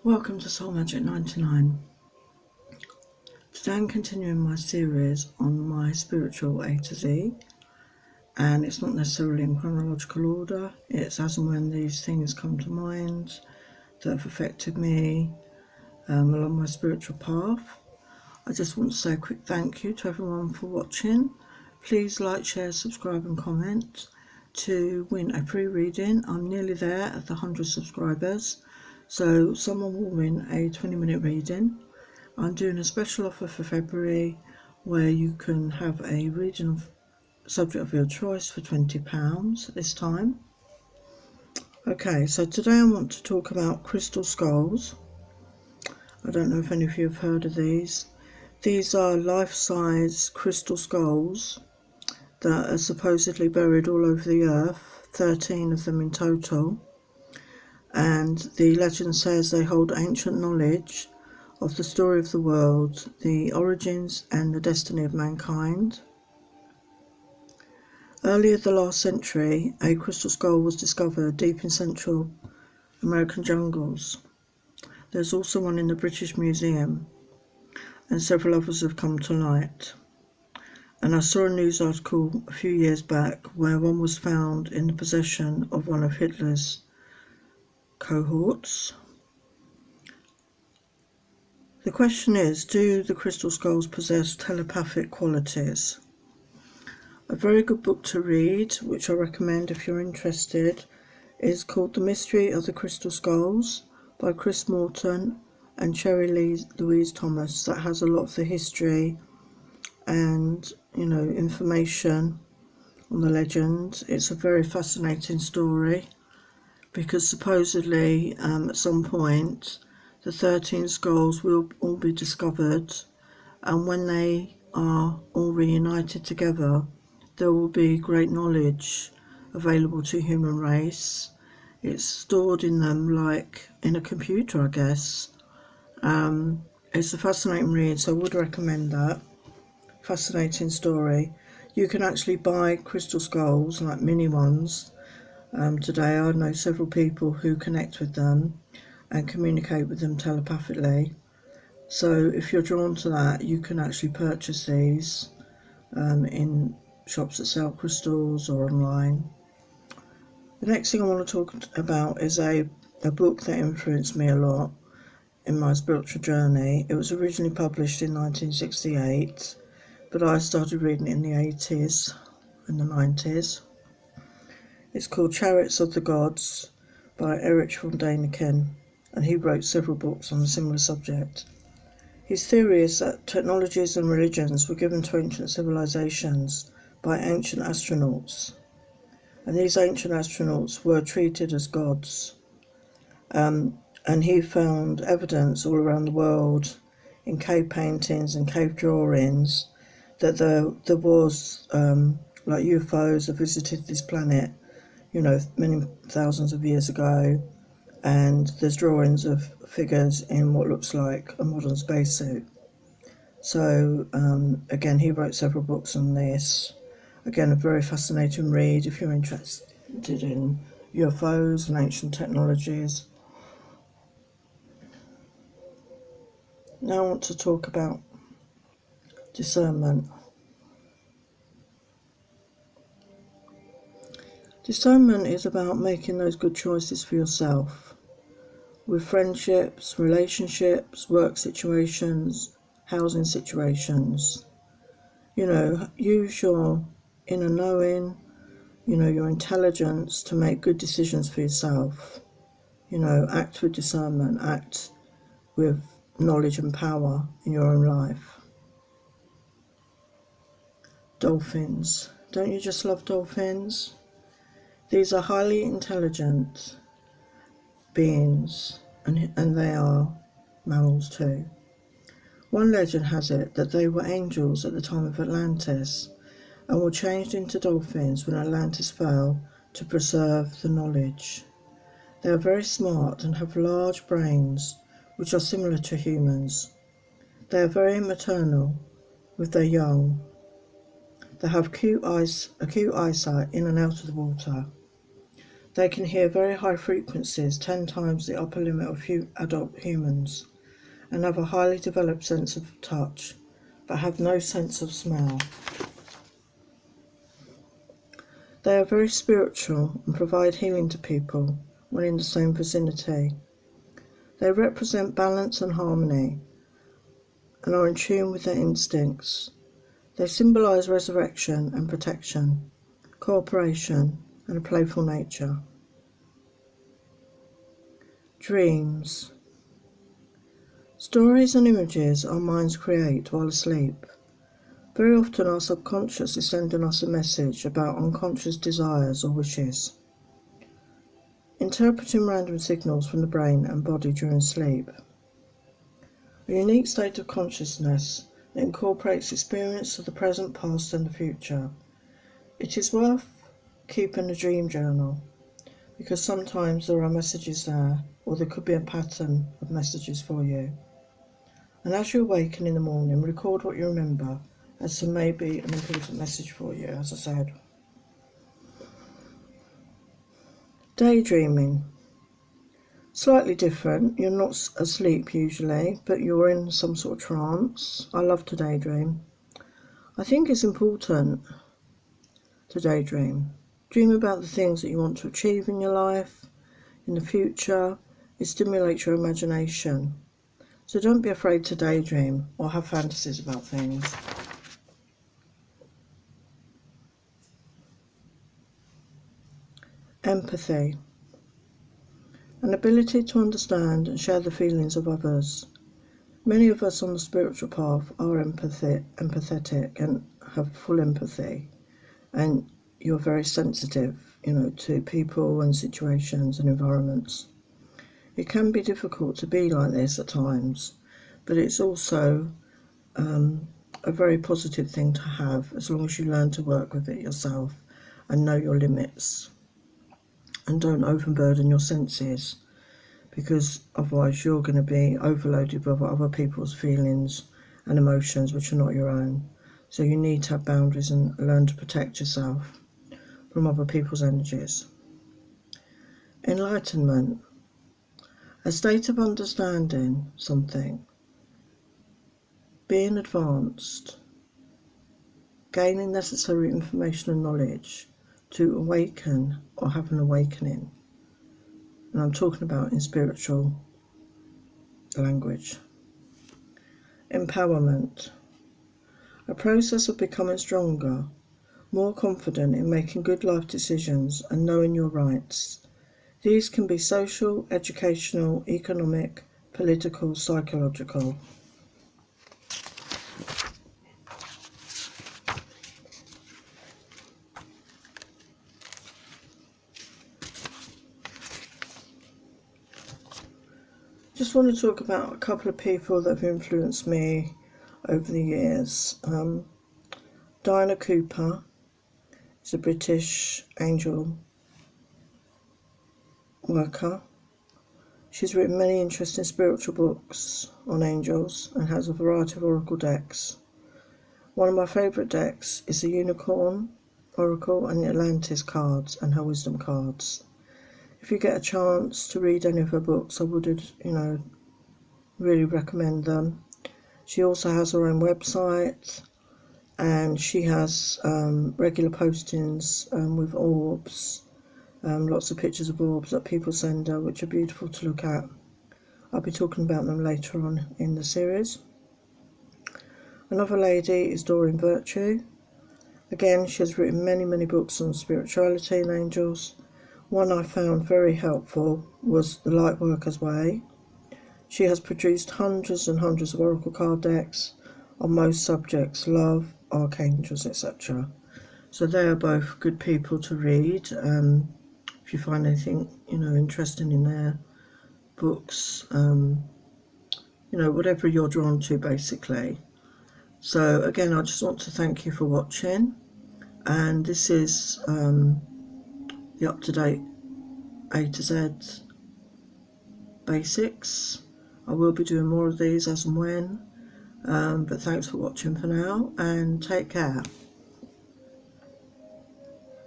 Welcome to Soul Magic 99. Today I'm continuing my series on my spiritual A to Z, and it's not necessarily in chronological order. It's as and when these things come to mind that have affected me along my spiritual path. I just want to say a quick thank you to everyone for watching. Please like, share, subscribe and comment to win a free reading. I'm nearly there at the 100 subscribers, so someone will win a 20-minute reading. I'm doing a special offer for February where you can have a reading of subject of your choice for £20 this time. Okay, so today I want to talk about crystal skulls. I don't know if any of you have heard of these. These are life-size crystal skulls that are supposedly buried all over the earth, 13 of them in total. And the legend says they hold ancient knowledge of the story of the world, the origins and the destiny of mankind. Earlier the last century, a crystal skull was discovered deep in Central American jungles. There's also one in the British Museum, and several others have come to light. And I saw a news article a few years back where one was found in the possession of one of Hitler's cohorts. The question is, do the crystal skulls possess telepathic qualities? A very good book to read, which I recommend if you're interested, is called The Mystery of the Crystal Skulls by Chris Morton and Cherry Louise Thomas. That has a lot of the history and, information on the legend. It's a very fascinating story because supposedly at some point the 13 skulls will all be discovered, and when they are all reunited together, there will be great knowledge available to the human race. It's stored in them like in a computer, I guess. It's a fascinating read, so I would recommend that. Fascinating story. You can actually buy crystal skulls, like mini ones. Today I know several people who connect with them and communicate with them telepathically. So if you're drawn to that, you can actually purchase these in shops that sell crystals or online. The next thing I want to talk about is a book that influenced me a lot in my spiritual journey. It was originally published in 1968, but I started reading it in the 80s and the 90s. It's called Chariots of the Gods by Erich von Däniken, and he wrote several books on a similar subject. His theory is that technologies and religions were given to ancient civilizations by ancient astronauts, and these ancient astronauts were treated as gods. And he found evidence all around the world in cave paintings and cave drawings that there was like UFOs that visited this planet, many thousands of years ago, and there's drawings of figures in what looks like a modern spacesuit. So again, he wrote several books on this. Again, a very fascinating read if you're interested in UFOs and ancient technologies. Now I want to talk about discernment. Discernment is about making those good choices for yourself with friendships, relationships, work situations, housing situations. Use your inner knowing, your intelligence to make good decisions for yourself. Act with discernment, act with knowledge and power in your own life. Dolphins. Don't you just love dolphins? These are highly intelligent beings, and they are mammals too. One legend has it that they were angels at the time of Atlantis and were changed into dolphins when Atlantis fell to preserve the knowledge. They are very smart and have large brains which are similar to humans. They are very maternal with their young. They have acute eyesight in and out of the water. They can hear very high frequencies, 10 times the upper limit of adult humans, and have a highly developed sense of touch, but have no sense of smell. They are very spiritual and provide healing to people when in the same vicinity. They represent balance and harmony and are in tune with their instincts. They symbolise resurrection and protection, cooperation and a playful nature. Dreams. Stories and images our minds create while asleep. Very often our subconscious is sending us a message about unconscious desires or wishes. Interpreting random signals from the brain and body during sleep. A unique state of consciousness that incorporates experience of the present, past and the future. It is worth keeping a dream journal because sometimes there are messages there, or there could be a pattern of messages for you. And as you awaken in the morning, record what you remember, as there may be an important message for you, as I said. Daydreaming. Slightly different. You're not asleep usually, but you're in some sort of trance. I love to daydream. I think it's important to daydream. Dream about the things that you want to achieve in your life, in the future. It stimulates your imagination. So don't be afraid to daydream or have fantasies about things. Empathy. An ability to understand and share the feelings of others. Many of us on the spiritual path are empathetic and have full empathy, and you're very sensitive, to people and situations and environments. It can be difficult to be like this at times, but it's also a very positive thing to have as long as you learn to work with it yourself and know your limits and don't overburden your senses, because otherwise you're going to be overloaded with other people's feelings and emotions which are not your own. So you need to have boundaries and learn to protect yourself from other people's energies. Enlightenment. A state of understanding something, being advanced, gaining necessary information and knowledge to awaken or have an awakening. And I'm talking about in spiritual language. Empowerment. A process of becoming stronger, more confident in making good life decisions and knowing your rights. These can be social, educational, economic, political, psychological. Just want to talk about a couple of people that have influenced me over the years. Diana Cooper is a British angel worker. She's written many interesting spiritual books on angels and has a variety of oracle decks. One of my favourite decks is the Unicorn Oracle and the Atlantis cards and her wisdom cards. If you get a chance to read any of her books, I would, really recommend them. She also has her own website, and she has regular postings with orbs, lots of pictures of orbs that people send her, which are beautiful to look at. I'll be talking about them later on in the series. Another lady is Doreen Virtue. Again, she has written many books on spirituality and angels. One I found very helpful was The Lightworker's Way. She has produced hundreds and hundreds of oracle card decks on most subjects, love, archangels, etc. So they are both good people to read. If you find anything, interesting in their books, whatever you're drawn to, basically. So again, I just want to thank you for watching, and this is the up-to-date A to Z basics. I will be doing more of these as and when, but thanks for watching for now, and take care.